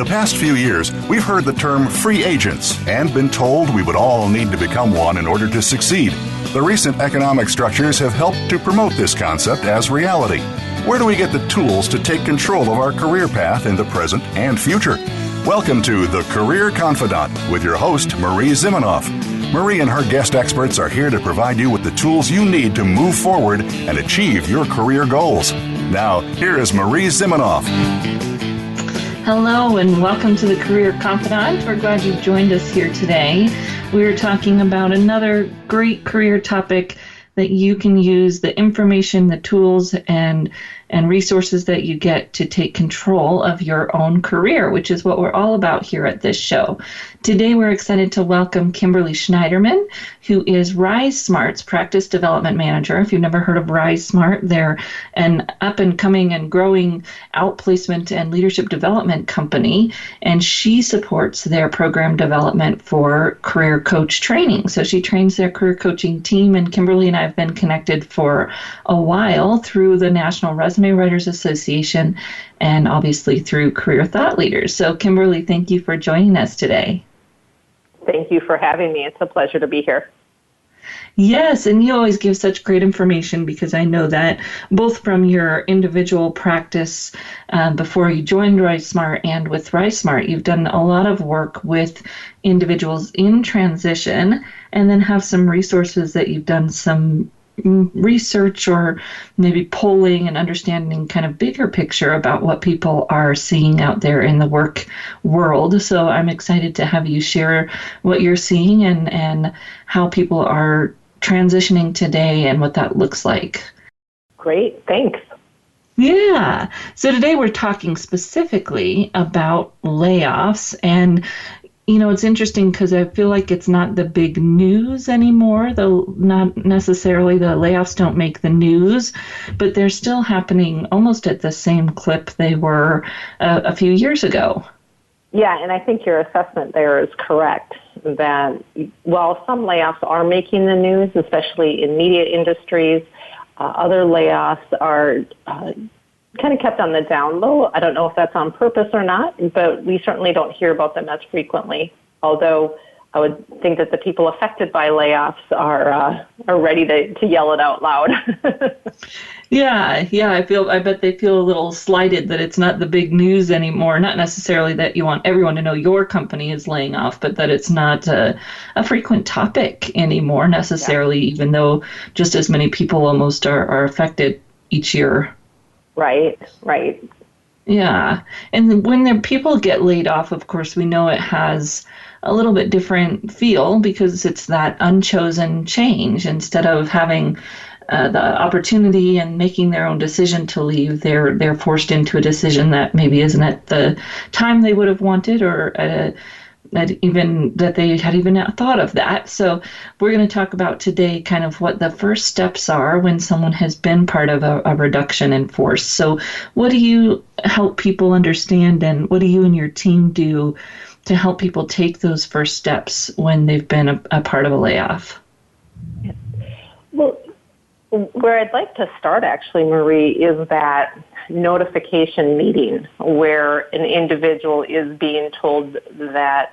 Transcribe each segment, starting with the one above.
past few years, we've heard the term free agents and been told we would all need to become one in order to succeed. The recent economic structures have helped to promote this concept as reality. Where do we get the tools to take control of our career path in the present and future? Welcome to the Career Confidante with your host, Marie Zimenoff. Marie and her guest experts are here to provide you with the tools you need to move forward and achieve your career goals. Now, here is Marie Zimenoff. Hello and welcome to the Career Confidante. We're glad you've joined us here today. We're talking about another great career topic that you can use the information, the tools, and resources that you get to take control of your own career, which is what we're all about here at this show. Today, we're excited to welcome Kimberly Schneiderman, who is Rise Smart's Practice Development Manager. If you've never heard of Rise Smart, they're an up-and-coming and growing outplacement and leadership development company, and she supports their program development for career coach training. So she trains their career coaching team, and Kimberly and I have been connected for a while through the National Resume Writers Association and obviously through Career Thought Leaders. So Kimberly, thank you for joining us today. Thank you for having me. It's a pleasure to be here. Yes, and you always give such great information because I know that both from your individual practice before you joined Rise Smart and with Rise Smart, you've done a lot of work with individuals in transition and then have some resources that you've done some research or maybe polling and understanding kind of bigger picture about what people are seeing out there in the work world. So I'm excited to have you share what you're seeing and how people are transitioning today and what that looks like. Great, thanks. Yeah. So today we're talking specifically about layoffs, and you know, it's interesting because I feel like it's not the big news anymore, though not necessarily the layoffs don't make the news, but they're still happening almost at the same clip they were a few years ago. Yeah, and I think your assessment there is correct, that while some layoffs are making the news, especially in media industries, other layoffs are kind of kept on the down low. I don't know if that's on purpose or not, but we certainly don't hear about them as frequently, although I would think that the people affected by layoffs are ready to yell it out loud. Yeah, I bet they feel a little slighted that it's not the big news anymore. Not necessarily that you want everyone to know your company is laying off, but that it's not a frequent topic anymore necessarily, yeah. Even though just as many people almost are affected each year. Right. Yeah. And when people get laid off, of course, we know it has a little bit different feel because it's that unchosen change. Instead of having the opportunity and making their own decision to leave, they're forced into a decision that maybe isn't at the time they would have wanted or that they had even thought of that. So we're going to talk about today kind of what the first steps are when someone has been part of a reduction in force. So what do you help people understand, and what do you and your team do to help people take those first steps when they've been a part of a layoff? Well, where I'd like to start actually, Marie, is that notification meeting where an individual is being told that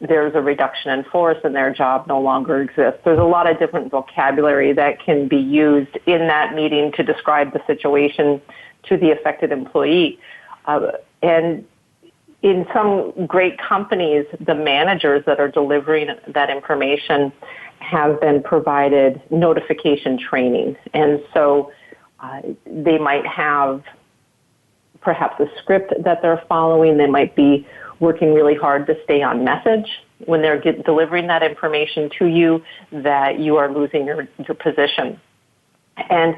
there's a reduction in force and their job no longer exists. There's a lot of different vocabulary that can be used in that meeting to describe the situation to the affected employee. And in some great companies, the managers that are delivering that information have been provided notification training. And so they might have perhaps a script that they're following. They might be working really hard to stay on message when they're delivering that information to you that you are losing your position. And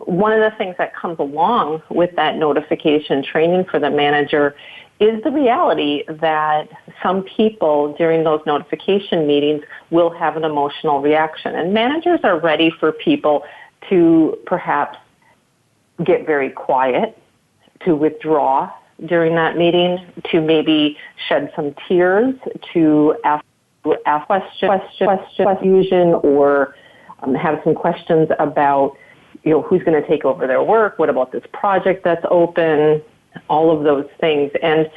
one of the things that comes along with that notification training for the manager is the reality that some people during those notification meetings will have an emotional reaction. And managers are ready for people to perhaps get very quiet, to withdraw during that meeting, to maybe shed some tears, to ask questions, or have some questions about, who's going to take over their work? What about this project that's open? all of those things. And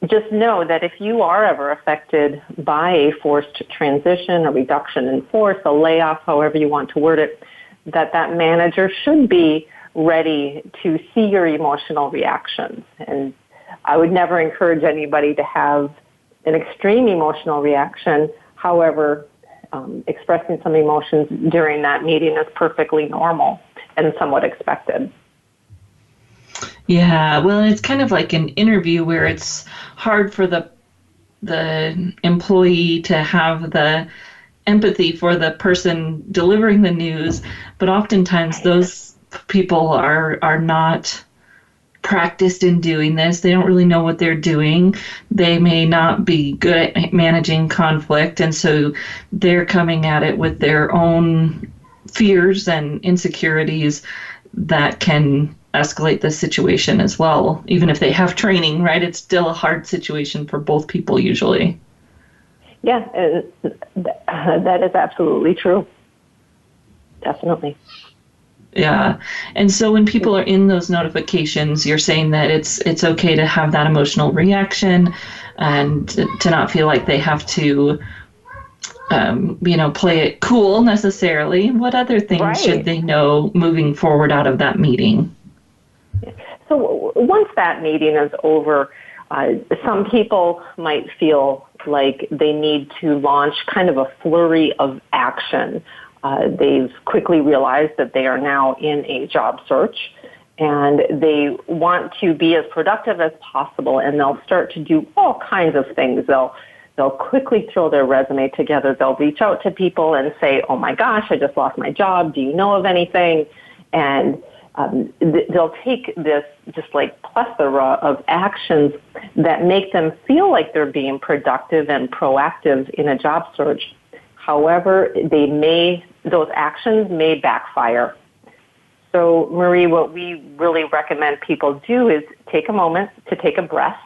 just know that if you are ever affected by a forced transition, a reduction in force, a layoff, however you want to word it, that manager should be ready to see your emotional reactions. And I would never encourage anybody to have an extreme emotional reaction. However, expressing some emotions during that meeting is perfectly normal and somewhat expected. Yeah, well, it's kind of like an interview where it's hard for the employee to have the empathy for the person delivering the news, but oftentimes those people are not practiced in doing this. They don't really know what they're doing. They may not be good at managing conflict, and so they're coming at it with their own fears and insecurities that can escalate the situation as well. Even if they have training, right? It's still a hard situation for both people usually. Yeah, that is absolutely true. Definitely. Yeah. And so when people are in those notifications, you're saying that it's okay to have that emotional reaction and to not feel like they have to play it cool necessarily. What other things should they know moving forward out of that meeting? So once that meeting is over, some people might feel like they need to launch kind of a flurry of action. They've quickly realized that they are now in a job search, and they want to be as productive as possible, and they'll start to do all kinds of things. They'll quickly throw their resume together. They'll reach out to people and say, "Oh my gosh, I just lost my job. Do you know of anything?" And they'll take this just like plethora of actions that make them feel like they're being productive and proactive in a job search. However, those actions may backfire. So, Marie, what we really recommend people do is take a moment to take a breath.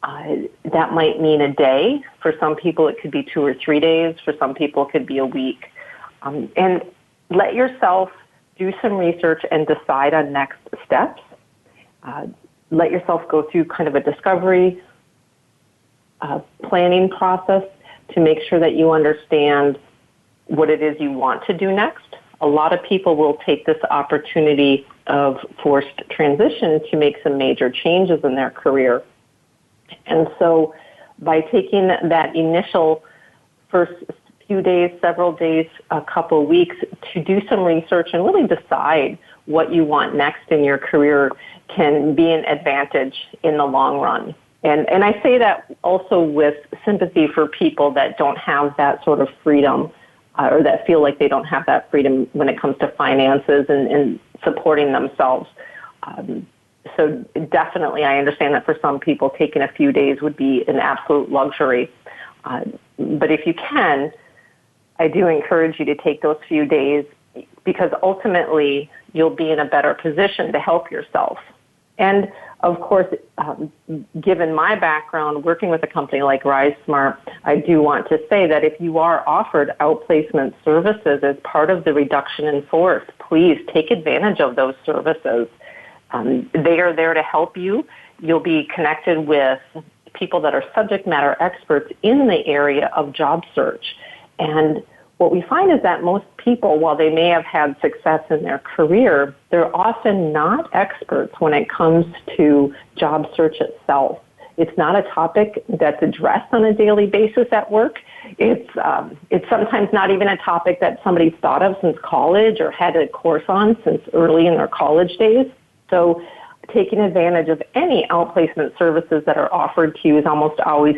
That might mean a day. For some people, it could be 2 or 3 days. For some people, it could be a week. And let yourself do some research and decide on next steps. Let yourself go through kind of a discovery planning process to make sure that you understand what it is you want to do next. A lot of people will take this opportunity of forced transition to make some major changes in their career. And so by taking that initial first few days, several days, a couple of weeks to do some research and really decide what you want next in your career can be an advantage in the long run. And I say that also with sympathy for people that don't have that sort of freedom or that feel like they don't have that freedom when it comes to finances and supporting themselves. So definitely I understand that for some people taking a few days would be an absolute luxury. But if you can, I do encourage you to take those few days because ultimately you'll be in a better position to help yourself. And of course, given my background working with a company like RiseSmart, I do want to say that if you are offered outplacement services as part of the reduction in force, please take advantage of those services. They are there to help you. You'll be connected with people that are subject matter experts in the area of job search. And what we find is that most people, while they may have had success in their career, they're often not experts when it comes to job search itself. It's not a topic that's addressed on a daily basis at work. It's sometimes not even a topic that somebody's thought of since college or had a course on since early in their college days. So taking advantage of any outplacement services that are offered to you is almost always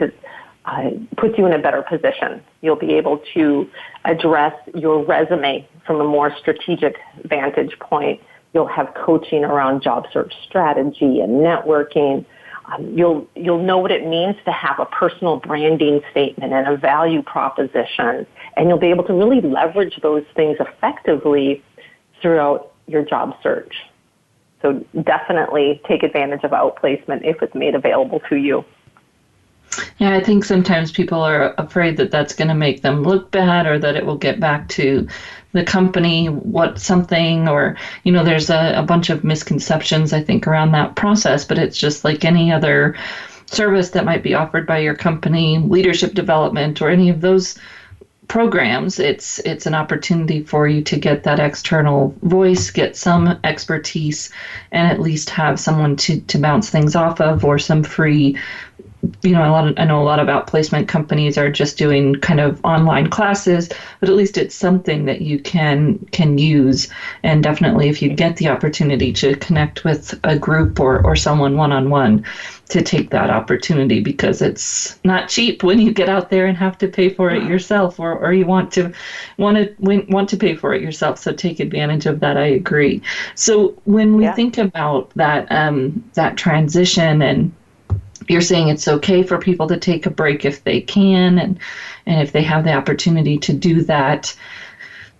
puts you in a better position. You'll be able to address your resume from a more strategic vantage point. You'll have coaching around job search strategy and networking. You'll know what it means to have a personal branding statement and a value proposition, and you'll be able to really leverage those things effectively throughout your job search. So definitely take advantage of outplacement if it's made available to you. Yeah, I think sometimes people are afraid that that's going to make them look bad or that it will get back to the company, or, there's a bunch of misconceptions, I think, around that process, but it's just like any other service that might be offered by your company, leadership development, or any of those programs. It's an opportunity for you to get that external voice, get some expertise, and at least have someone to bounce things off of, or some free. I know a lot about placement companies are just doing kind of online classes, but at least it's something that you can use. And definitely, if you get the opportunity to connect with a group or someone one-on-one, to take that opportunity, because it's not cheap when you get out there and have to pay for it yourself, or you want to pay for it yourself. So take advantage of that. I agree. So when we think about that transition, and you're saying it's okay for people to take a break if they can, and if they have the opportunity to do that,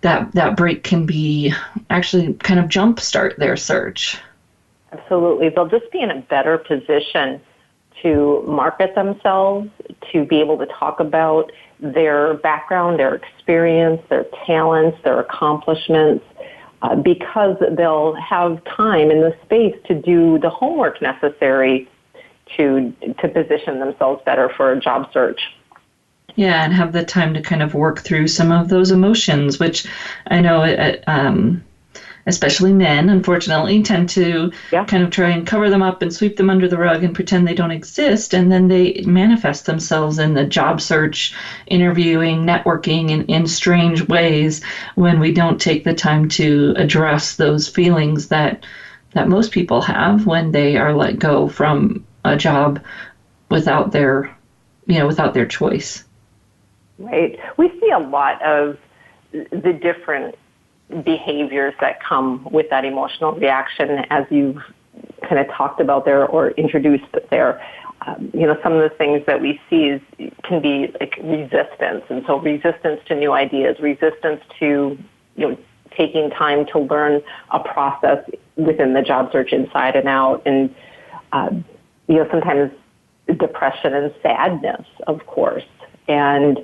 that break can be actually kind of jumpstart their search. Absolutely. They'll just be in a better position to market themselves, to be able to talk about their background, their experience, their talents, their accomplishments, because they'll have time in the space to do the homework necessary to position themselves better for a job search. Yeah, and have the time to kind of work through some of those emotions, which I know especially men, unfortunately, tend to kind of try and cover them up and sweep them under the rug and pretend they don't exist. And then they manifest themselves in the job search, interviewing, networking in strange ways, when we don't take the time to address those feelings that most people have when they are let go from a job without their choice. Right. We see a lot of the different behaviors that come with that emotional reaction, as you've kind of talked about there or introduced there. Some of the things that we see can be like resistance, and so resistance to new ideas, resistance to taking time to learn a process within the job search inside and out, and sometimes depression and sadness, of course. And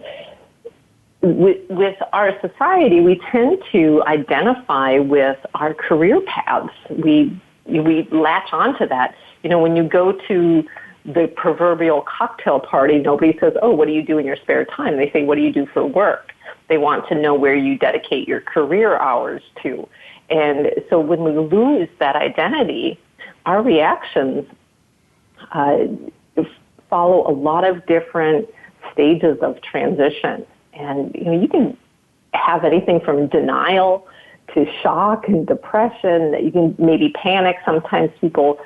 with our society, we tend to identify with our career paths. We latch onto that. When you go to the proverbial cocktail party, nobody says, "Oh, what do you do in your spare time?" They say, "What do you do for work?" They want to know where you dedicate your career hours to. And so when we lose that identity, our reactions follow a lot of different stages of transition. And you can have anything from denial to shock and depression. You can maybe panic. Sometimes people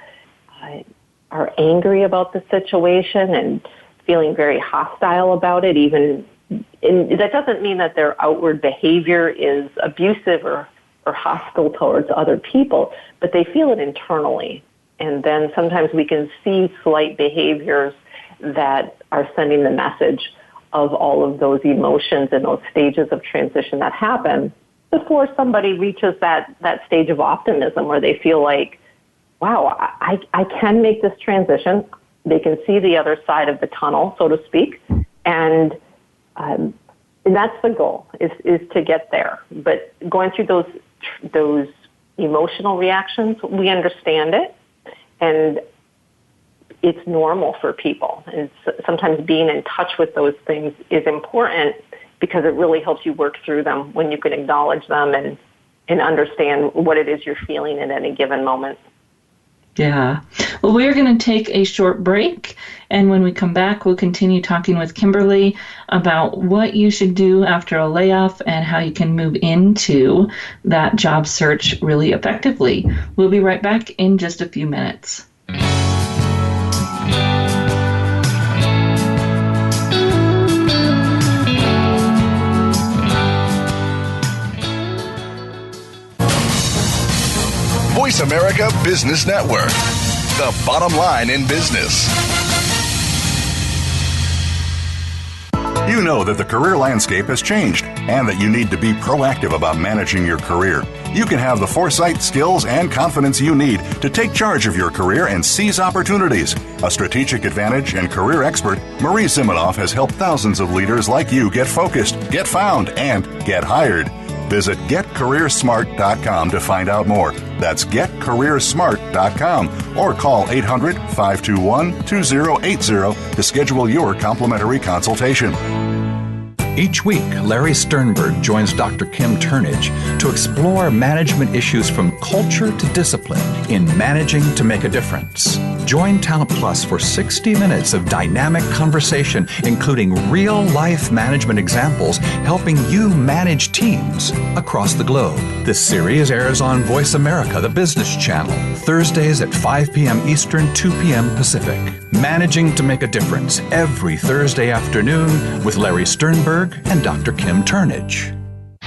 are angry about the situation and feeling very hostile about it. And that doesn't mean that their outward behavior is abusive or hostile towards other people, but they feel it internally. And then sometimes we can see slight behaviors that are sending the message of all of those emotions and those stages of transition that happen before somebody reaches that stage of optimism where they feel like, wow, I can make this transition. They can see the other side of the tunnel, so to speak. And that's the goal, is to get there. But going through those emotional reactions, we understand it. And it's normal for people. And sometimes being in touch with those things is important, because it really helps you work through them when you can acknowledge them and understand what it is you're feeling at any given moment. Yeah. Well, we're going to take a short break, and when we come back, we'll continue talking with Kimberly about what you should do after a layoff and how you can move into that job search really effectively. We'll be right back in just a few minutes. Voice America Business Network, the bottom line in business. You know that the career landscape has changed and that you need to be proactive about managing your career. You can have the foresight, skills, and confidence you need to take charge of your career and seize opportunities. A strategic advantage and career expert, Marie Zimenoff has helped thousands of leaders like you get focused, get found, and get hired. Visit getcareersmart.com to find out more. That's getcareersmart.com or call 800-521-2080 to schedule your complimentary consultation. Each week, Larry Sternberg joins Dr. Kim Turnage to explore management issues from culture to discipline in Managing to Make a Difference. Join Talent Plus for 60 minutes of dynamic conversation, including real-life management examples helping you manage teams across the globe. This series airs on Voice America, the business channel, Thursdays at 5 p.m. Eastern, 2 p.m. Pacific. Managing to Make a Difference every Thursday afternoon with Larry Sternberg and Dr. Kim Turnage.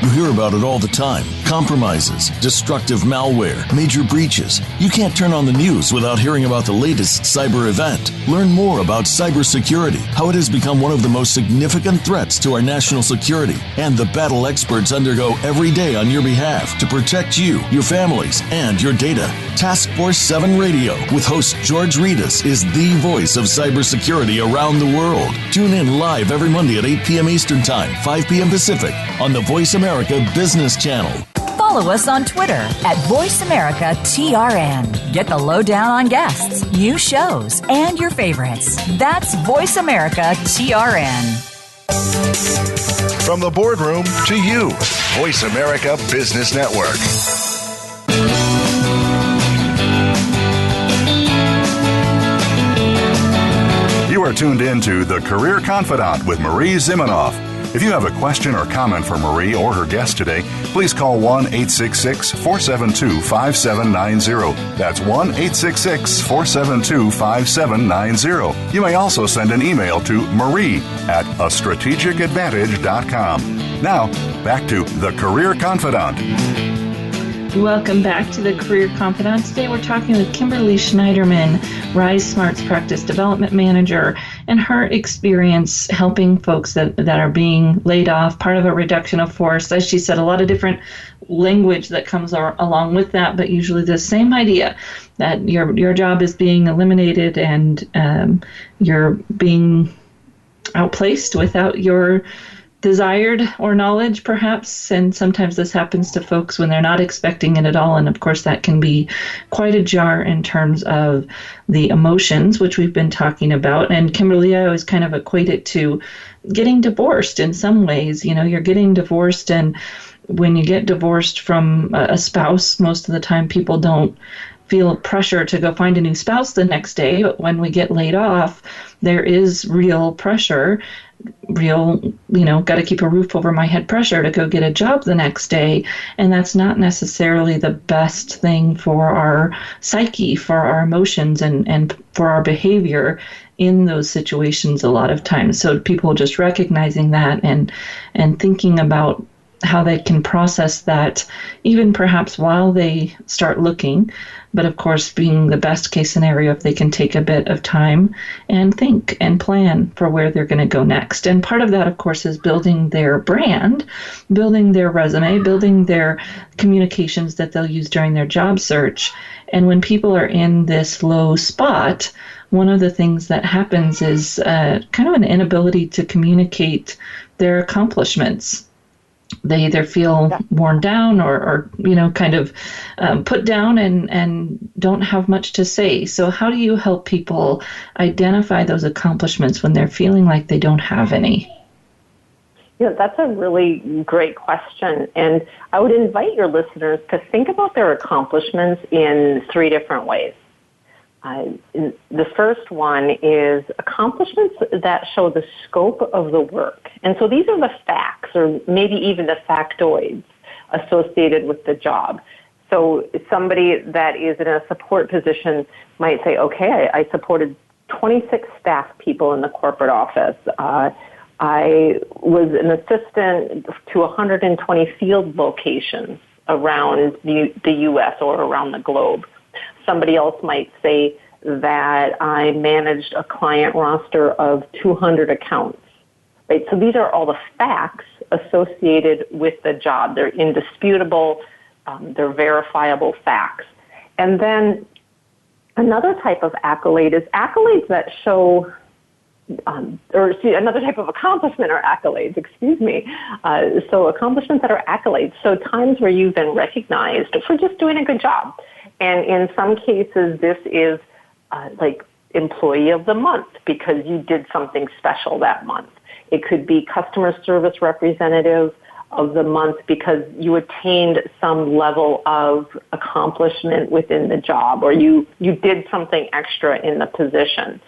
You hear about it all the time. Compromises, destructive malware, major breaches. You can't turn on the news without hearing about the latest cyber event. Learn more about cybersecurity, how it has become one of the most significant threats to our national security, and the battle experts undergo every day on your behalf to protect you, your families, and your data. Task Force 7 Radio with host George Reedus is the voice of cybersecurity around the world. Tune in live every Monday at 8 p.m. Eastern Time, 5 p.m. Pacific on the Voice America Business Channel. Follow us on Twitter at VoiceAmericaTRN. Get the lowdown on guests, new shows, and your favorites. That's VoiceAmericaTRN. From the boardroom to you, Voice America Business Network. You are tuned in to The Career Confidante with Marie Zimenoff. If you have a question or comment for Marie or her guest today, please call 1-866-472-5790. That's 1-866-472-5790. You may also send an email to marie@astrategicadvantage.com. Now, back to The Career Confidante. Welcome back to the Career Confidante. Today we're talking with Kimberly Schneiderman, Rise Smart's Practice Development Manager, and her experience helping folks that are being laid off, part of a reduction of force. As she said, a lot of different language that comes along with that, but usually the same idea that your job is being eliminated and you're being outplaced without your desired or knowledge, perhaps, and sometimes this happens to folks when they're not expecting it at all, and of course that can be quite a jar in terms of the emotions, which we've been talking about. And Kimberly, I always kind of equate it to getting divorced in some ways. You know, you're getting divorced, and when you get divorced from a spouse, most of the time people don't feel pressure to go find a new spouse the next day, but when we get laid off, there is real pressure, got to keep a roof over my head pressure to go get a job the next day. And that's not necessarily the best thing for our psyche, for our emotions, and for our behavior in those situations a lot of times. So people just recognizing that and thinking about how they can process that, even perhaps while they start looking, but of course being the best case scenario if they can take a bit of time and think and plan for where they're going to go next. And part of that, of course, is building their brand, building their resume, building their communications that they'll use during their job search. And when people are in this low spot, one of the things that happens is kind of an inability to communicate their accomplishments. They either feel worn down or kind of put down and don't have much to say. So how do you help people identify those accomplishments when they're feeling like they don't have any? Yeah, that's a really great question. And I would invite your listeners to think about their accomplishments in 3 different ways. The first one is accomplishments that show the scope of the work. And so these are the facts, or maybe even the factoids associated with the job. So somebody that is in a support position might say, okay, I supported 26 staff people in the corporate office. I was an assistant to 120 field locations around the U.S. or around the globe. Somebody else might say that I managed a client roster of 200 accounts. right? So these are all the facts associated with the job. They're indisputable, they're verifiable facts. And then another type of accolade is accolades that show, another type of accomplishment are accolades, so accomplishments that are accolades. So times where you've been recognized for just doing a good job. And in some cases, this is like Employee of the Month because you did something special that month. It could be Customer Service Representative of the Month because you attained some level of accomplishment within the job, or you did something extra in the position.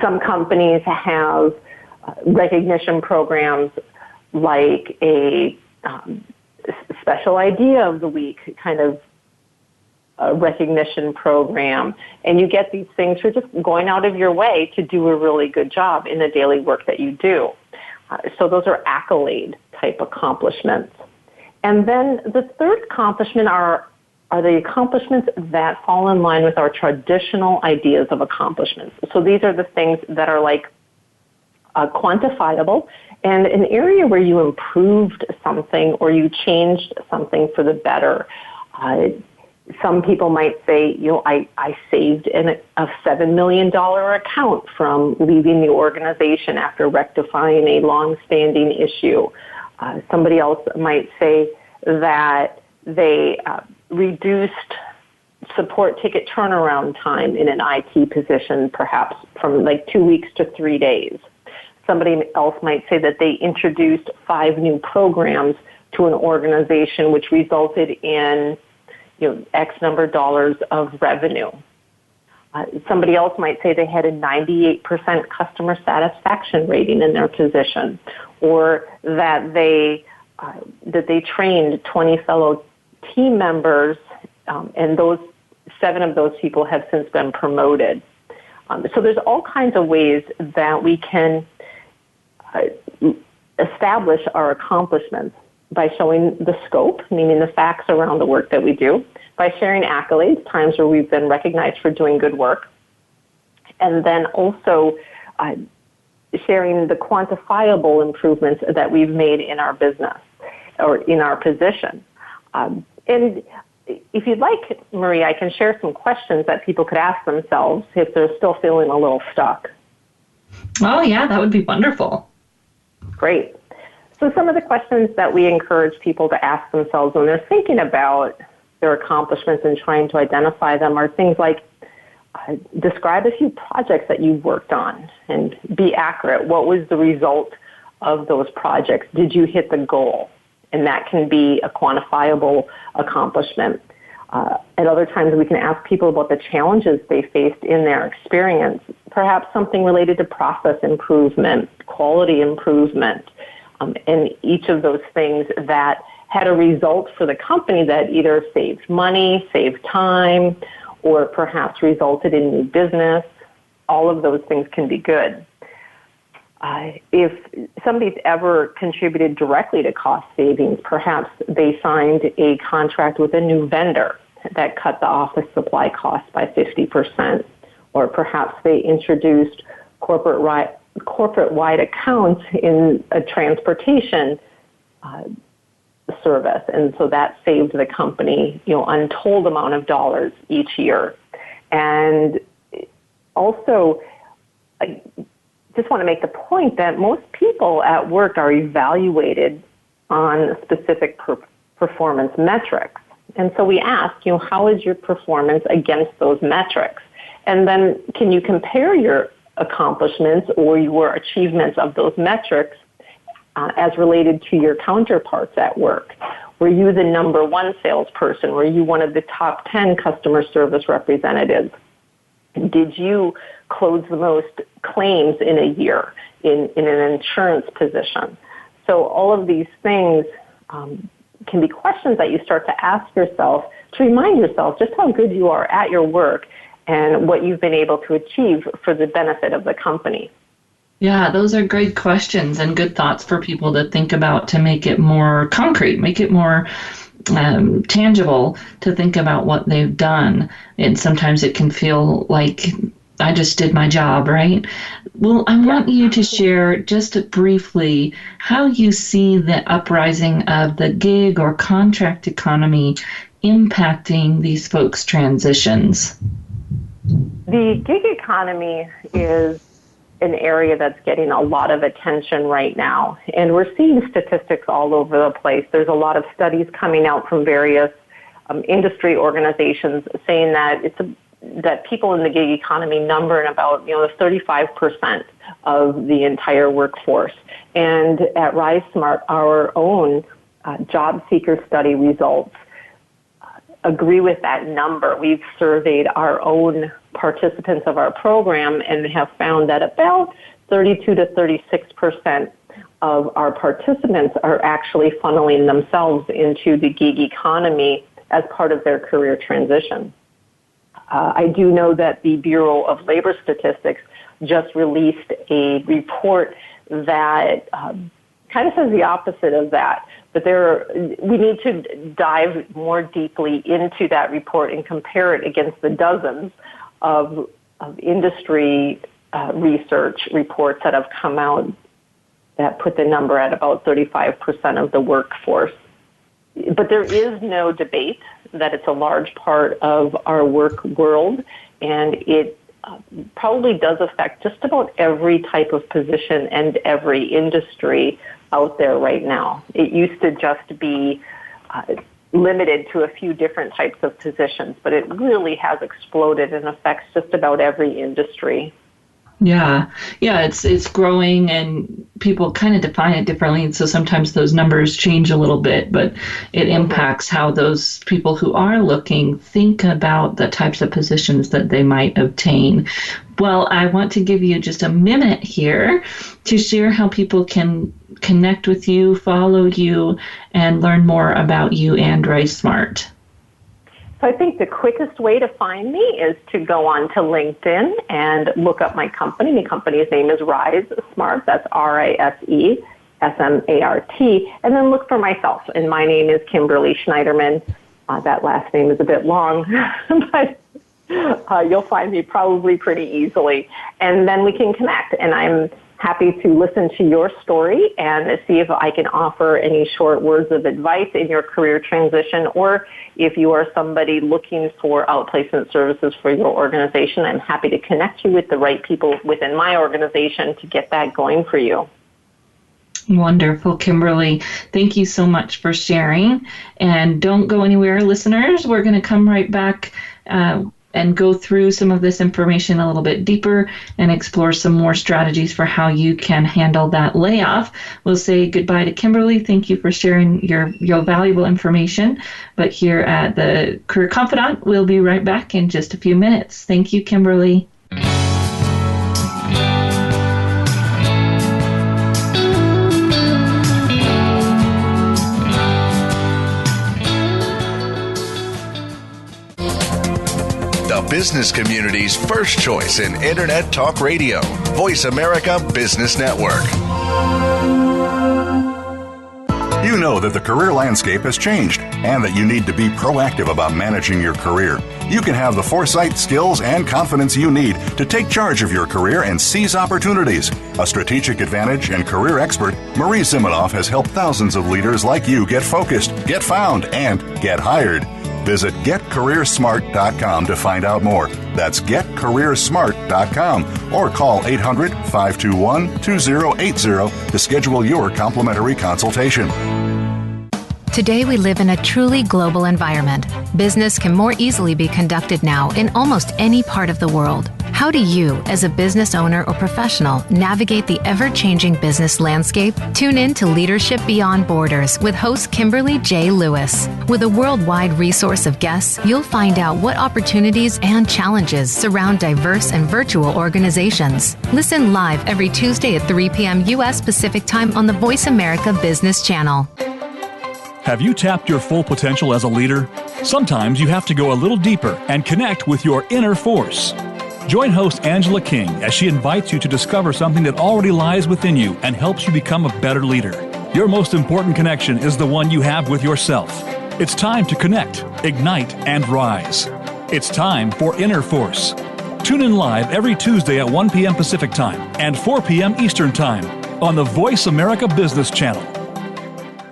Some companies have recognition programs like a special idea of the week kind of recognition program, and you get these things for just going out of your way to do a really good job in the daily work that you do. So those are accolade type accomplishments. And then the third accomplishment are the accomplishments that fall in line with our traditional ideas of accomplishments. So these are the things that are like quantifiable and an area where you improved something or you changed something for the better. Some people might say, I saved a $7 million account from leaving the organization after rectifying a long-standing issue. Somebody else might say that they reduced support ticket turnaround time in an IT position, perhaps from like 2 weeks to 3 days. Somebody else might say that they introduced 5 new programs to an organization which resulted in X number of dollars of revenue. Somebody else might say they had a 98% customer satisfaction rating in their position, or that they trained 20 fellow team members, and 7 of those people have since been promoted. So there's all kinds of ways that we can establish our accomplishments by showing the scope, meaning the facts around the work that we do, by sharing accolades, times where we've been recognized for doing good work, and then also sharing the quantifiable improvements that we've made in our business or in our position. And if you'd like, Marie, I can share some questions that people could ask themselves if they're still feeling a little stuck. Oh, yeah, that would be wonderful. Great. So some of the questions that we encourage people to ask themselves when they're thinking about their accomplishments and trying to identify them are things like, describe a few projects that you've worked on and be accurate. What was the result of those projects? Did you hit the goal? And that can be a quantifiable accomplishment. At other times, we can ask people about the challenges they faced in their experience, perhaps something related to process improvement, quality improvement, and each of those things that had a result for the company that either saved money, saved time, or perhaps resulted in new business. All of those things can be good. If somebody's ever contributed directly to cost savings, perhaps they signed a contract with a new vendor that cut the office supply costs by 50%, or perhaps they introduced corporate-wide accounts in a transportation service, and so that saved the company, untold amount of dollars each year. And also, I just want to make the point that most people at work are evaluated on specific performance metrics. And so we ask, how is your performance against those metrics? And then can you compare your accomplishments or your achievements of those metrics as related to your counterparts at work? Were you the number 1 salesperson? Were you one of the top 10 customer service representatives? Did you close the most claims in a year in an insurance position? So all of these things can be questions that you start to ask yourself to remind yourself just how good you are at your work and what you've been able to achieve for the benefit of the company. Yeah, those are great questions and good thoughts for people to think about to make it more concrete, make it more tangible to think about what they've done. And sometimes it can feel like I just did my job, right? Well, I want you to share just briefly how you see the uprising of the gig or contract economy impacting these folks' transitions. The gig economy is an area that's getting a lot of attention right now, and we're seeing statistics all over the place. There's a lot of studies coming out from various industry organizations saying that that people in the gig economy number in about 35% of the entire workforce. And at RiseSmart, our own job seeker study results agree with that number. We've surveyed our own participants of our program and have found that about 32 to 36% of our participants are actually funneling themselves into the gig economy as part of their career transition. I do know that the Bureau of Labor Statistics just released a report that kind of says the opposite of that. But we need to dive more deeply into that report and compare it against the dozens of industry research reports that have come out that put the number at about 35% of the workforce. But there is no debate that it's a large part of our work world, and it probably does affect just about every type of position and every industry out there right now. It used to just be limited to a few different types of positions, but it really has exploded and affects just about every industry. Yeah, it's growing, and people kind of define it differently, and so sometimes those numbers change a little bit, but it impacts how those people who are looking think about the types of positions that they might obtain. Well, I want to give you just a minute here to share how people can connect with you, follow you, and learn more about you and RiseSmart. So I think the quickest way to find me is to go on to LinkedIn and look up my company. The company's name is RiseSmart. That's RiseSmart. And then look for myself. And my name is Kimberly Schneiderman. That last name is a bit long, but you'll find me probably pretty easily. And then we can connect. And I'm happy to listen to your story and see if I can offer any short words of advice in your career transition, or if you are somebody looking for outplacement services for your organization, I'm happy to connect you with the right people within my organization to get that going for you. Wonderful, Kimberly. Thank you so much for sharing. And don't go anywhere, listeners. We're going to come right back and go through some of this information a little bit deeper and explore some more strategies for how you can handle that layoff. We'll say goodbye to Kimberly. Thank you for sharing your valuable information. But here at the Career Confidante, we'll be right back in just a few minutes. Thank you, Kimberly. Business community's first choice in Internet Talk Radio, Voice America Business Network. You know that the career landscape has changed and that you need to be proactive about managing your career. You can have the foresight, skills, and confidence you need to take charge of your career and seize opportunities. A strategic advantage and career expert, Marie Zimenoff has helped thousands of leaders like you get focused, get found, and get hired. Visit getcareersmart.com to find out more. That's getcareersmart.com or call 800-521-2080 to schedule your complimentary consultation. Today we live in a truly global environment. Business can more easily be conducted now in almost any part of the world. How do you, as a business owner or professional, navigate the ever-changing business landscape? Tune in to Leadership Beyond Borders with host Kimberly J. Lewis. With a worldwide resource of guests, you'll find out what opportunities and challenges surround diverse and virtual organizations. Listen live every Tuesday at 3 p.m. U.S. Pacific Time on the Voice America Business Channel. Have you tapped your full potential as a leader? Sometimes you have to go a little deeper and connect with your inner force. Join host Angela King as she invites you to discover something that already lies within you and helps you become a better leader. Your most important connection is the one you have with yourself. It's time to connect, ignite, and rise. It's time for Inner Force. Tune in live every Tuesday at 1 p.m. Pacific Time and 4 p.m. Eastern Time on the Voice America Business Channel.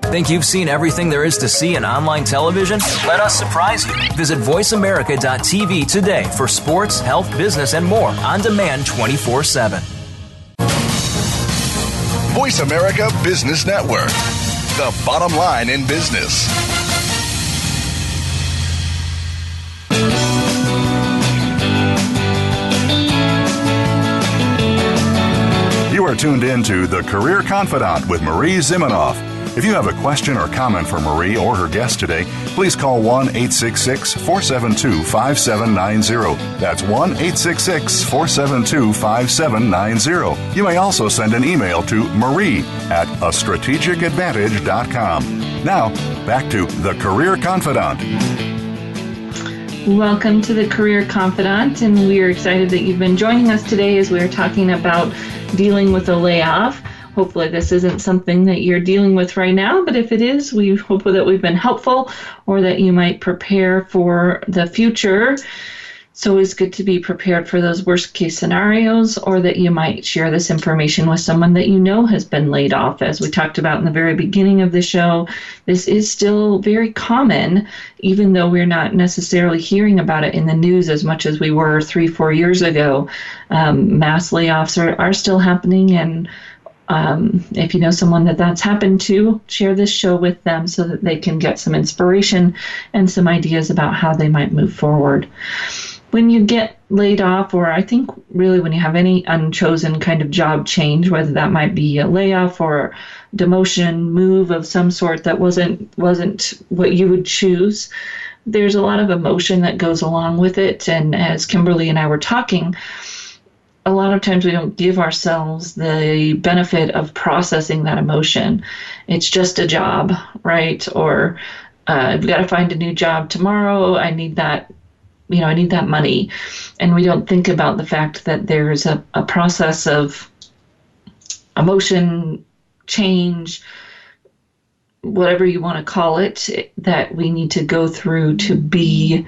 Think you've seen everything there is to see in online television? Let us surprise you. Visit voiceamerica.tv today for sports, health, business, and more on demand 24/7. Voice America Business Network, the bottom line in business. You are tuned in to The Career Confidante with Marie Zimenoff. If you have a question or comment for Marie or her guest today, please call 1-866-472-5790. That's 1-866-472-5790. You may also send an email to marie@astrategicadvantage.com. Now, back to The Career Confidante. Welcome to The Career Confidante, and we are excited that you've been joining us today as we are talking about dealing with a layoff. Hopefully this isn't something that you're dealing with right now, but if it is, we hope that we've been helpful or that you might prepare for the future. It's always good to be prepared for those worst case scenarios, or that you might share this information with someone that you know has been laid off. As we talked about in the very beginning of the show, this is still very common, even though we're not necessarily hearing about it in the news as much as we were 3-4 years ago. Mass layoffs are still happening, and if you know someone that's happened to, share this show with them so that they can get some inspiration and some ideas about how they might move forward. When you get laid off, or I think really when you have any unchosen kind of job change, whether that might be a layoff or demotion, move of some sort that wasn't what you would choose, there's a lot of emotion that goes along with it. And as Kimberly and I were talking, a lot of times we don't give ourselves the benefit of processing that emotion. It's just a job, right? Or I've got to find a new job tomorrow. I need that money. And we don't think about the fact that there's a process of emotion, change, whatever you want to call it, that we need to go through to be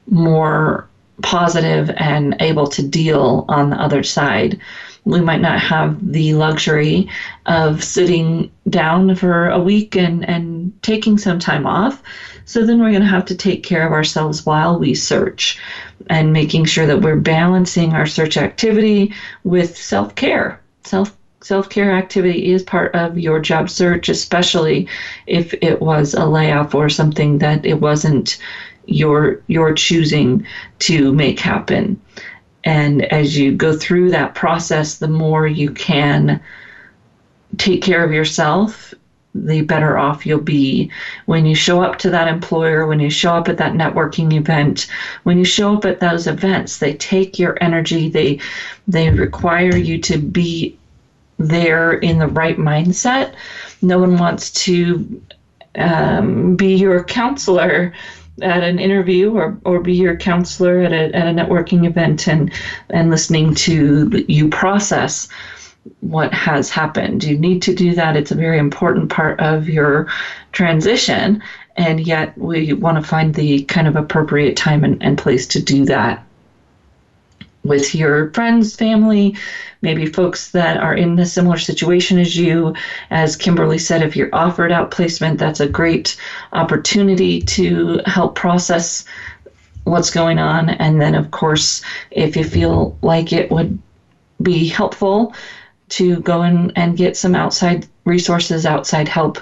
more positive and able to deal on the other side. We might not have the luxury of sitting down for a week and taking some time off. So then we're going to have to take care of ourselves while we search, and making sure that we're balancing our search activity with self-care. Self-care activity is part of your job search, especially if it was a layoff or something that it wasn't your choosing to make happen. And as you go through that process, the more you can take care of yourself, the better off you'll be. When you show up to that employer, when you show up at that networking event, when you show up at those events, they take your energy, they require you to be there in the right mindset. No one wants to be your counselor at an interview, or be your counselor at a networking event and listening to you process what has happened. You need to do that. It's a very important part of your transition, and yet we want to find the kind of appropriate time and place to do that with your friends, family, maybe folks that are in a similar situation as you. As Kimberly said, if you're offered outplacement, that's a great opportunity to help process what's going on. And then, of course, if you feel like it would be helpful to go in and get some outside resources, outside help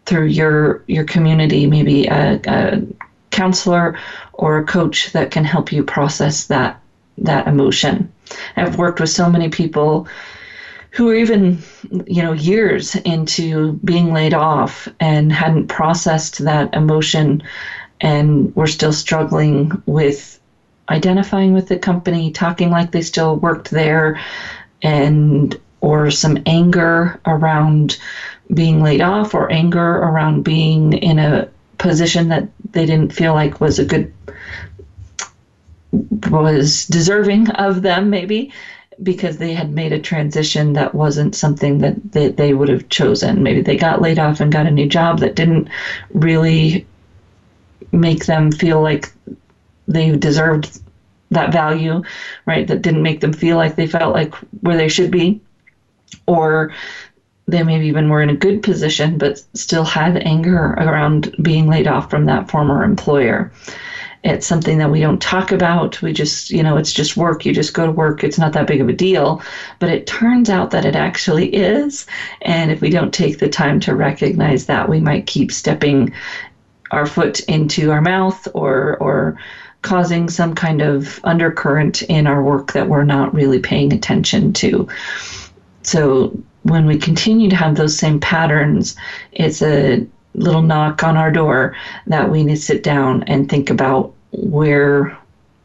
through your community, maybe a counselor or a coach that can help you process that emotion. I've worked with so many people who are even, years into being laid off and hadn't processed that emotion, and were still struggling with identifying with the company, talking like they still worked there, or some anger around being laid off, or anger around being in a position that they didn't feel like was deserving of them, maybe because they had made a transition that wasn't something that they would have chosen. Maybe they got laid off and got a new job that didn't really make them feel like they deserved that value, right, that didn't make them feel like they felt like where they should be, or they maybe even were in a good position but still had anger around being laid off from that former employer. It's something that we don't talk about. We just, it's just work. You just go to work. It's not that big of a deal. But it turns out that it actually is. And if we don't take the time to recognize that, we might keep stepping our foot into our mouth or causing some kind of undercurrent in our work that we're not really paying attention to. So when we continue to have those same patterns, it's a little knock on our door that we need to sit down and think about where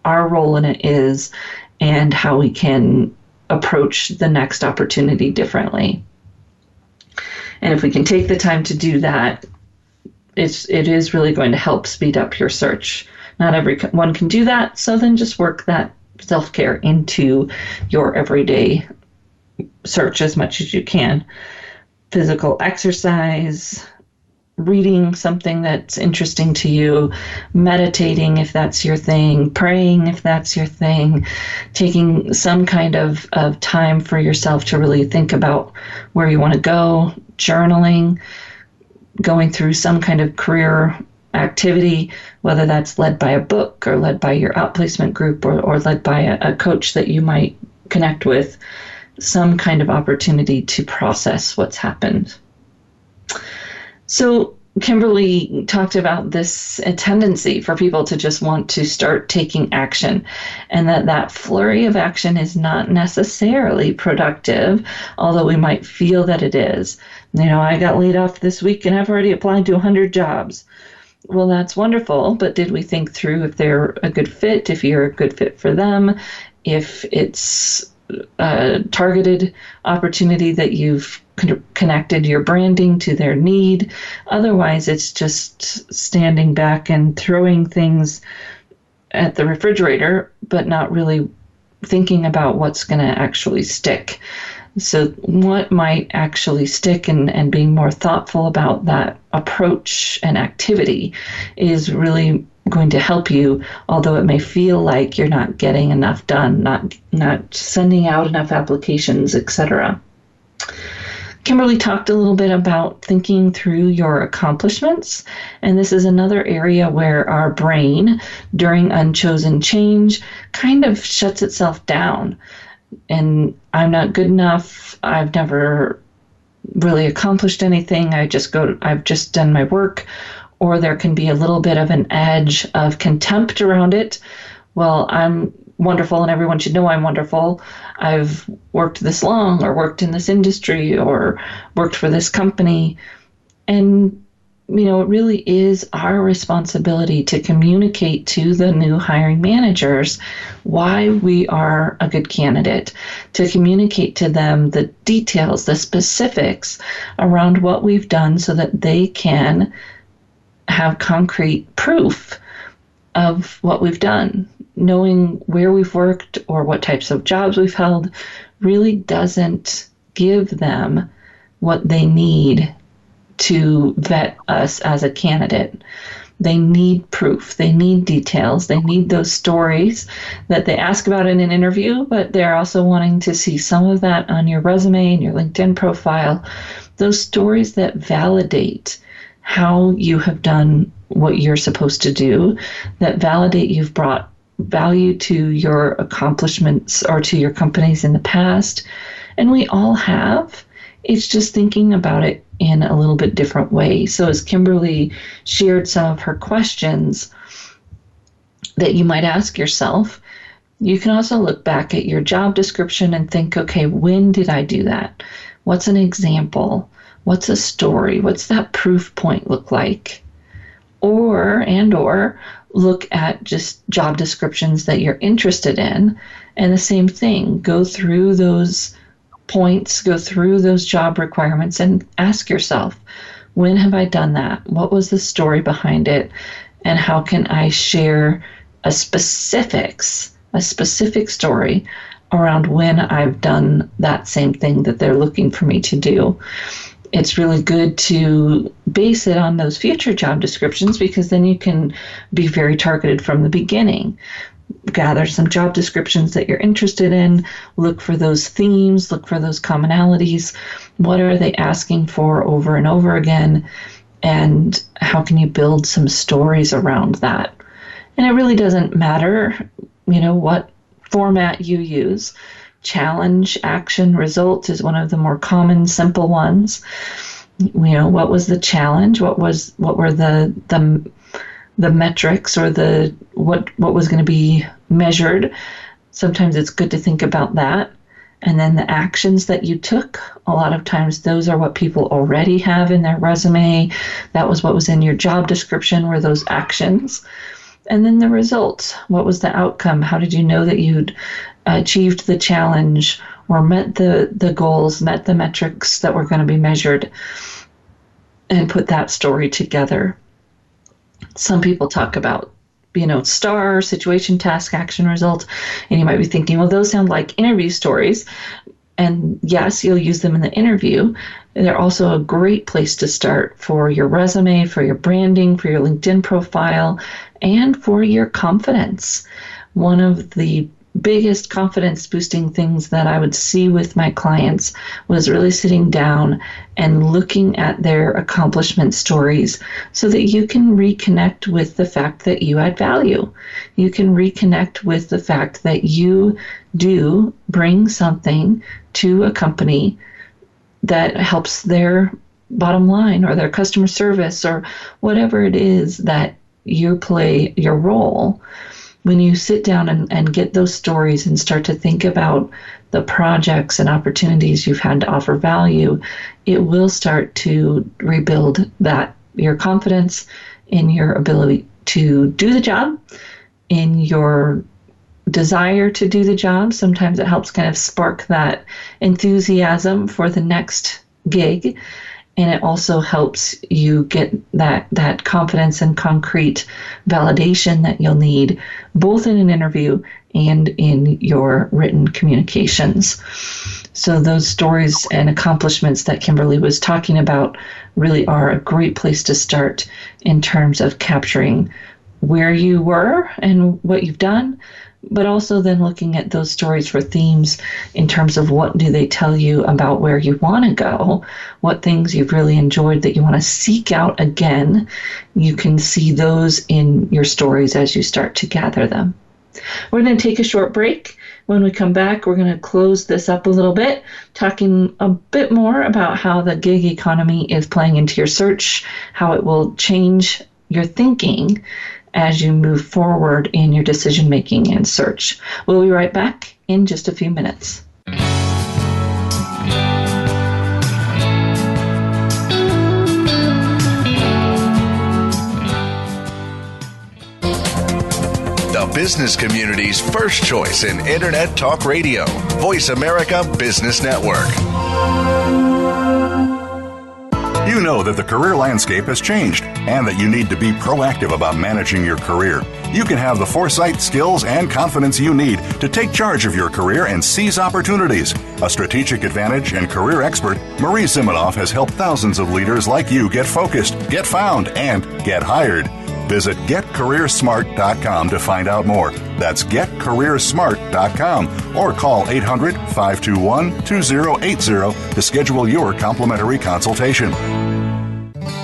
our role in it is and how we can approach the next opportunity differently. And if we can take the time to do that, it is really going to help speed up your search. Not everyone can do that, so then just work that self-care into your everyday search as much as you can. Physical exercise, reading something that's interesting to you, meditating if that's your thing, praying if that's your thing, taking some kind of time for yourself to really think about where you want to go, journaling, going through some kind of career activity, whether that's led by a book or led by your outplacement group or led by a coach that you might connect with, some kind of opportunity to process what's happened. So Kimberly talked about this tendency for people to just want to start taking action, and that flurry of action is not necessarily productive, although we might feel that it is. I got laid off this week and I've already applied to 100 jobs. Well, that's wonderful, but did we think through if they're a good fit, if you're a good fit for them, if it's a targeted opportunity that you've connected your branding to their need? Otherwise, it's just standing back and throwing things at the refrigerator, but not really thinking about what's going to actually stick. So what might actually stick and being more thoughtful about that approach and activity is really going to help you, although it may feel like you're not getting enough done, not sending out enough applications, etc. Kimberly talked a little bit about thinking through your accomplishments, and this is another area where our brain, during unchosen change, kind of shuts itself down. And I'm not good enough. I've never really accomplished anything. I've just done my work. Or there can be a little bit of an edge of contempt around it. Well, I'm wonderful and everyone should know I'm wonderful. I've worked this long or worked in this industry or worked for this company. And, it really is our responsibility to communicate to the new hiring managers why we are a good candidate, to communicate to them the details, the specifics around what we've done so that they can have concrete proof of what we've done. Knowing where we've worked or what types of jobs we've held really doesn't give them what they need to vet us as a candidate. They need proof. They need details. They need those stories that they ask about in an interview, but they're also wanting to see some of that on your resume and your LinkedIn profile. Those stories that validate how you have done what you're supposed to do, that validate you've brought value to your accomplishments or to your companies in the past. And we all have. It's just thinking about it in a little bit different way. So as Kimberly shared some of her questions that you might ask yourself, you can also look back at your job description and think, okay, when did I do that? What's an example? What's a story? What's that proof point look like? Or look at just job descriptions that you're interested in. And the same thing, go through those points, go through those job requirements and ask yourself, when have I done that? What was the story behind it? And how can I share a specific story around when I've done that same thing that they're looking for me to do? It's really good to base it on those future job descriptions because then you can be very targeted from the beginning. gather some job descriptions that you're interested in, look for those themes, look for those commonalities. What are they asking for over and over again? And how can you build some stories around that? And it really doesn't matter, what format you use. Challenge, action, result is one of the more common, simple ones. What was the challenge? What were the metrics, or what was going to be measured? Sometimes it's good to think about that. And then the actions that you took, a lot of times those are what people already have in their resume. That was what was in your job description, were those actions. And then the results. What was the outcome? How did you know that you'd achieved the challenge or met the goals, met the metrics that were going to be measured, and put that story together? Some people talk about, STAR, situation, task, action, result. And you might be thinking, well, those sound like interview stories. And yes, you'll use them in the interview. They're also a great place to start for your resume, for your branding, for your LinkedIn profile, and for your confidence. One of the biggest confidence boosting things that I would see with my clients was really sitting down and looking at their accomplishment stories so that you can reconnect with the fact that you add value. You can reconnect with the fact that you do bring something to a company that helps their bottom line or their customer service or whatever it is that you play your role. When you sit down and get those stories and start to think about the projects and opportunities you've had to offer value, it will start to rebuild your confidence in your ability to do the job, in your desire to do the job. Sometimes it helps kind of spark that enthusiasm for the next gig. And it also helps you get that confidence and concrete validation that you'll need, both in an interview and in your written communications. So those stories and accomplishments that Kimberly was talking about really are a great place to start in terms of capturing where you were and what you've done, but also then looking at those stories for themes in terms of what do they tell you about where you want to go, what things you've really enjoyed that you want to seek out again. You can see those in your stories as you start to gather them. We're going to take a short break. When we come back, we're going to close this up a little bit, talking a bit more about how the gig economy is playing into your search, how it will change your thinking as you move forward in your decision making and search. We'll be right back in just a few minutes. The business community's first choice in Internet Talk Radio, Voice America Business Network. You know that the career landscape has changed and that you need to be proactive about managing your career. You can have the foresight, skills, and confidence you need to take charge of your career and seize opportunities. A strategic advantage and career expert, Marie Zimenoff has helped thousands of leaders like you get focused, get found, and get hired. Visit getcareersmart.com to find out more. That's getcareersmart.com or call 800-521-2080 to schedule your complimentary consultation.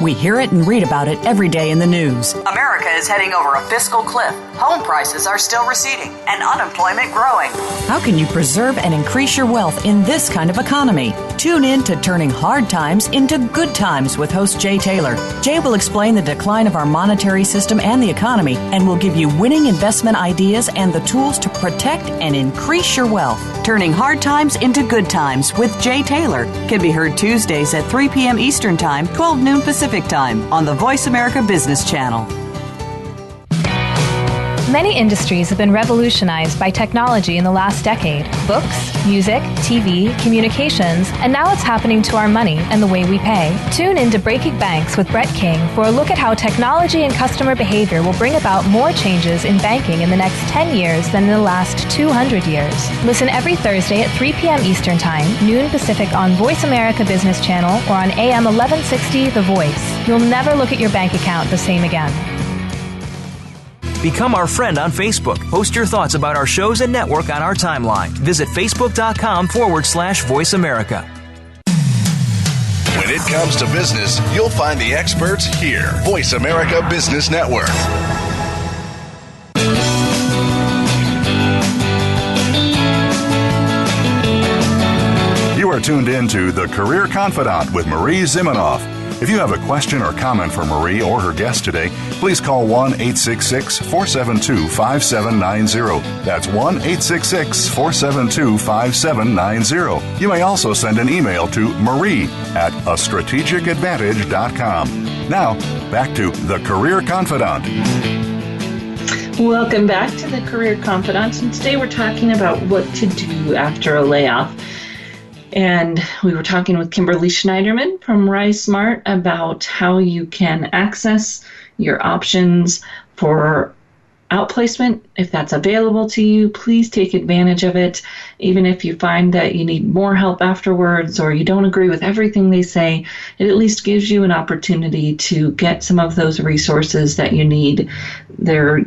We hear it and read about it every day in the news. America is heading over a fiscal cliff. Home prices are still receding and unemployment growing. How can you preserve and increase your wealth in this kind of economy? Tune in to Turning Hard Times into Good Times with host Jay Taylor. Jay will explain the decline of our monetary system and the economy and will give you winning investment ideas and the tools to protect and increase your wealth. Turning Hard Times into Good Times with Jay Taylor can be heard Tuesdays at 3 p.m. Eastern Time, 12 noon Pacific Time on the Voice America Business Channel. Many industries have been revolutionized by technology in the last decade. Books, music, TV, communications, and now it's happening to our money and the way we pay. Tune in to Breaking Banks with Brett King for a look at how technology and customer behavior will bring about more changes in banking in the next 10 years than in the last 200 years. Listen every Thursday at 3 p.m. Eastern Time, noon Pacific on Voice America Business Channel or on AM 1160 The Voice. You'll never look at your bank account the same again. Become our friend on Facebook. Post your thoughts about our shows and network on our timeline. Visit facebook.com/Voice America. When it comes to business, you'll find the experts here. Voice America Business Network. You are tuned in to The Career Confidante with Marie Zimenoff. If you have a question or comment for Marie or her guest today, please call 1-866-472-5790. That's 1-866-472-5790. You may also send an email to marie@astrategicadvantage.com. Now, back to The Career Confidante. Welcome back to The Career Confidante. And today we're talking about what to do after a layoff. And we were talking with Kimberly Schneiderman from Rise Smart about how you can access your options for outplacement. If that's available to you, please take advantage of it. Even if you find that you need more help afterwards or you don't agree with everything they say, it at least gives you an opportunity to get some of those resources that you need. They're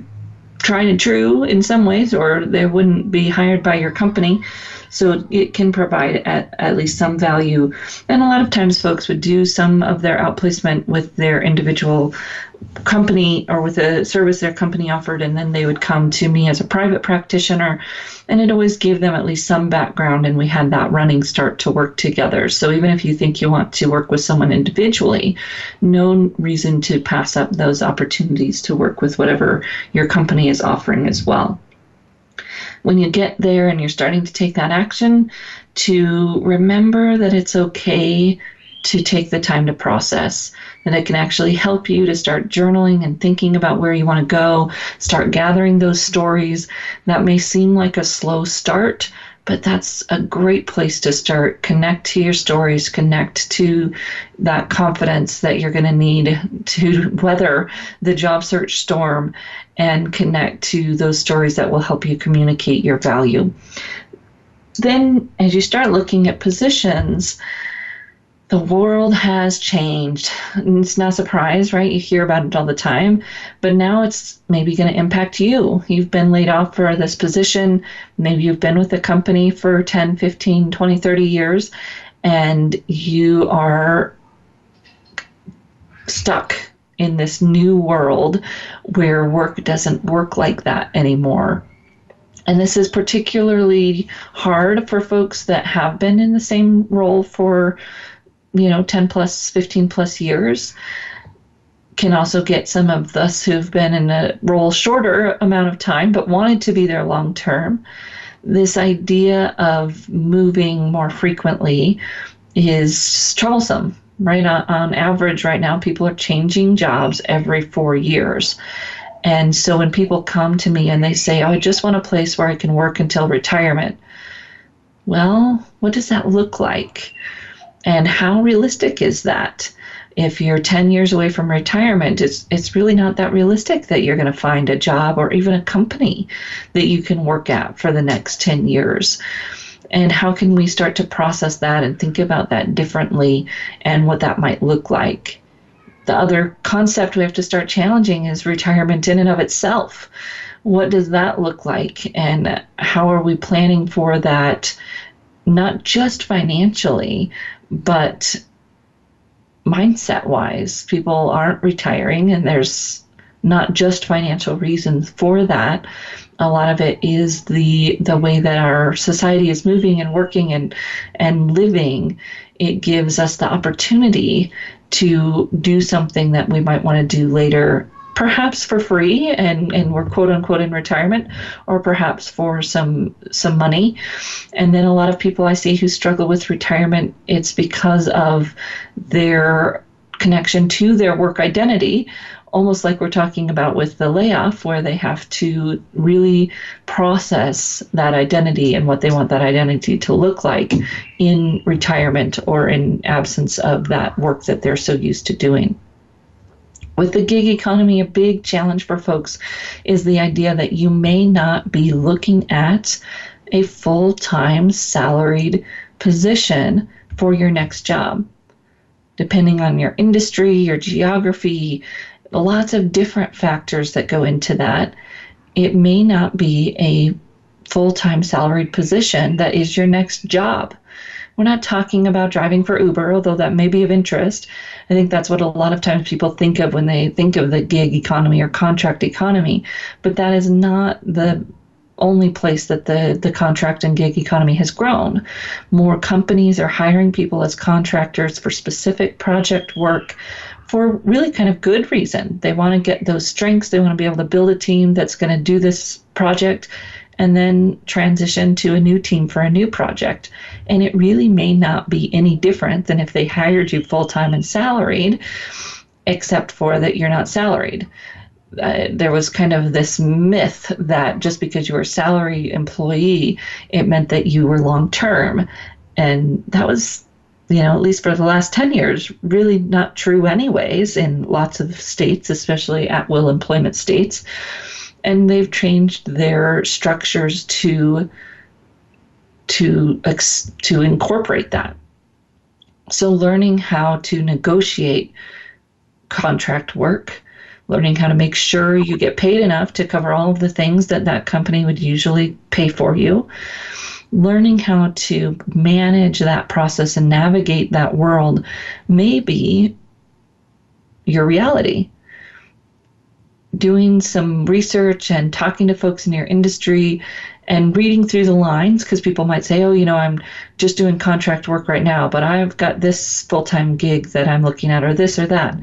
tried and true in some ways, or they wouldn't be hired by your company. So it can provide at least some value. And a lot of times folks would do some of their outplacement with their individual company or with a service their company offered, and then they would come to me as a private practitioner, and it always gave them at least some background, and we had that running start to work together. So even if you think you want to work with someone individually, no reason to pass up those opportunities to work with whatever your company is offering as well. When you get there and you're starting to take that action, to remember that it's okay to take the time to process, that it can actually help you to start journaling and thinking about where you want to go, start gathering those stories. That may seem like a slow start, but that's a great place to start. Connect to your stories, connect to that confidence that you're going to need to weather the job search storm, and connect to those stories that will help you communicate your value. Then, as you start looking at positions, the world has changed. And it's not a surprise, right? You hear about it all the time, but now it's maybe going to impact you. You've been laid off for this position. Maybe you've been with the company for 10, 15, 20, 30 years, and you are stuck in this new world where work doesn't work like that anymore. And this is particularly hard for folks that have been in the same role for 10 plus, 15 plus years. Can also get some of us who've been in a role shorter amount of time, but wanted to be there long term. This idea of moving more frequently is troublesome, right? On average right now, people are changing jobs every 4 years. And so when people come to me and they say, I just want a place where I can work until retirement. Well, what does that look like? And how realistic is that? If you're 10 years away from retirement, it's really not that realistic that you're going to find a job or even a company that you can work at for the next 10 years. And how can we start to process that and think about that differently and what that might look like? The other concept we have to start challenging is retirement in and of itself. What does that look like? And how are we planning for that, not just financially, but mindset-wise? People aren't retiring, and there's not just financial reasons for that. A lot of it is the way that our society is moving and working and living. It gives us the opportunity to do something that we might want to do later, perhaps for free, and we're quote unquote in retirement, or perhaps for some money. And then a lot of people I see who struggle with retirement, it's because of their connection to their work identity, almost like we're talking about with the layoff, where they have to really process that identity and what they want that identity to look like in retirement or in absence of that work that they're so used to doing. With the gig economy, a big challenge for folks is the idea that you may not be looking at a full-time salaried position for your next job. Depending on your industry, your geography, lots of different factors that go into that. It may not be a full-time salaried position that is your next job. We're not talking about driving for Uber, although that may be of interest. I think that's what a lot of times people think of when they think of the gig economy or contract economy. But that is not the only place that the contract and gig economy has grown. More companies are hiring people as contractors for specific project work for really kind of good reason. They want to get those strengths. They want to be able to build a team that's going to do this project and then transition to a new team for a new project. And it really may not be any different than if they hired you full-time and salaried, except for that you're not salaried. There was kind of this myth that just because you were a salary employee, it meant that you were long-term. And that was, at least for the last 10 years, really not true anyways in lots of states, especially at-will employment states. And they've changed their structures to incorporate that. So learning how to negotiate contract work, learning how to make sure you get paid enough to cover all of the things that company would usually pay for you, learning how to manage that process and navigate that world may be your reality. Doing some research and talking to folks in your industry and reading through the lines, because people might say, I'm just doing contract work right now, but I've got this full-time gig that I'm looking at, or this or that.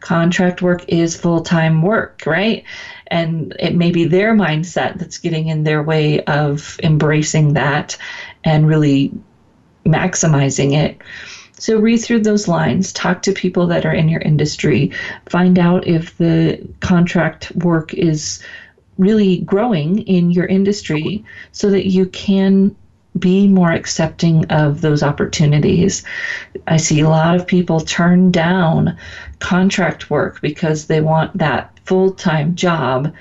Contract work is full-time work, right? And it may be their mindset that's getting in their way of embracing that and really maximizing it. So read through those lines, talk to people that are in your industry, find out if the contract work is really growing in your industry so that you can be more accepting of those opportunities. I see a lot of people turn down contract work because they want that full-time job,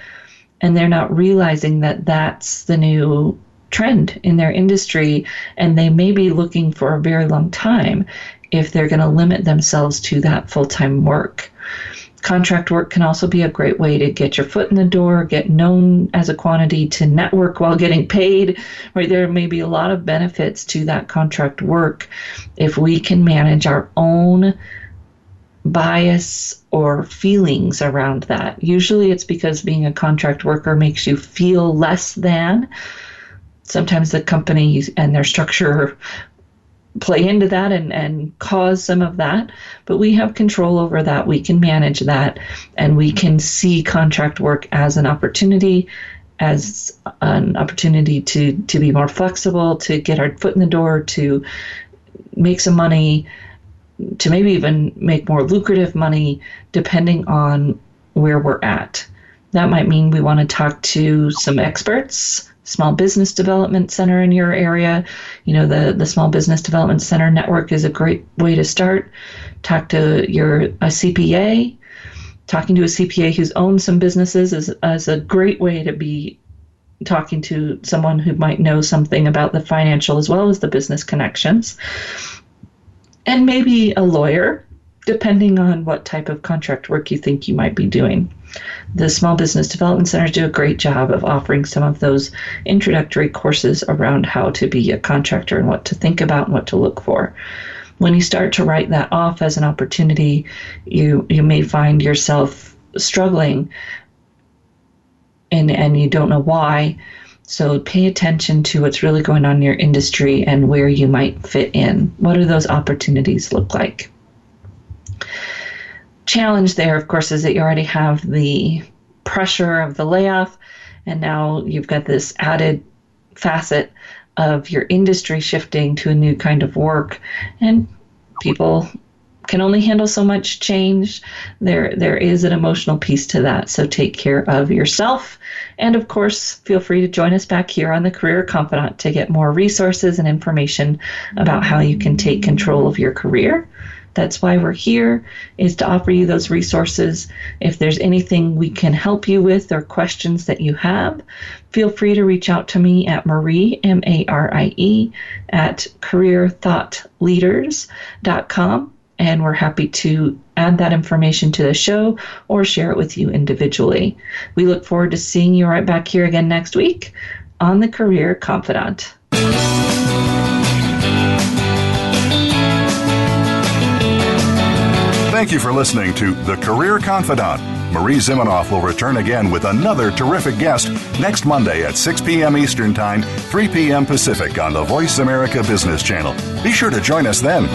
and they're not realizing that that's the new trend in their industry, and they may be looking for a very long time if they're going to limit themselves to that full-time work. Contract work can also be a great way to get your foot in the door, get known as a quantity, to network while getting paid. Right? There may be a lot of benefits to that contract work if we can manage our own bias or feelings around that. Usually it's because being a contract worker makes you feel less than. Sometimes the company and their structure play into that and cause some of that, but we have control over that. We can manage that, and we can see contract work as an opportunity to be more flexible, to get our foot in the door, to make some money, to maybe even make more lucrative money, depending on where we're at. That might mean we want to talk to some experts, Small Business Development Center in your area. The Small Business Development Center network is a great way to start. Talk to a CPA. Talking to a CPA who's owned some businesses is a great way to be talking to someone who might know something about the financial as well as the business connections. And maybe a lawyer, depending on what type of contract work you think you might be doing. The Small Business Development Centers do a great job of offering some of those introductory courses around how to be a contractor and what to think about and what to look for. When you start to write that off as an opportunity, you may find yourself struggling and you don't know why. So pay attention to what's really going on in your industry and where you might fit in. What do those opportunities look like? Challenge there, of course, is that you already have the pressure of the layoff, and now you've got this added facet of your industry shifting to a new kind of work, and people can only handle so much change. There is an emotional piece to that, so take care of yourself. And of course, feel free to join us back here on the Career Confidante to get more resources and information about how you can take control of your career. That's why we're here, is to offer you those resources. If there's anything we can help you with or questions that you have, feel free to reach out to me at Marie, M-A-R-I-E, at careerthoughtleaders.com, and we're happy to add that information to the show or share it with you individually. We look forward to seeing you right back here again next week on the Career Confidante. Thank you for listening to The Career Confidante. Marie Zimenoff will return again with another terrific guest next Monday at 6 p.m. Eastern Time, 3 p.m. Pacific on the Voice America Business Channel. Be sure to join us then.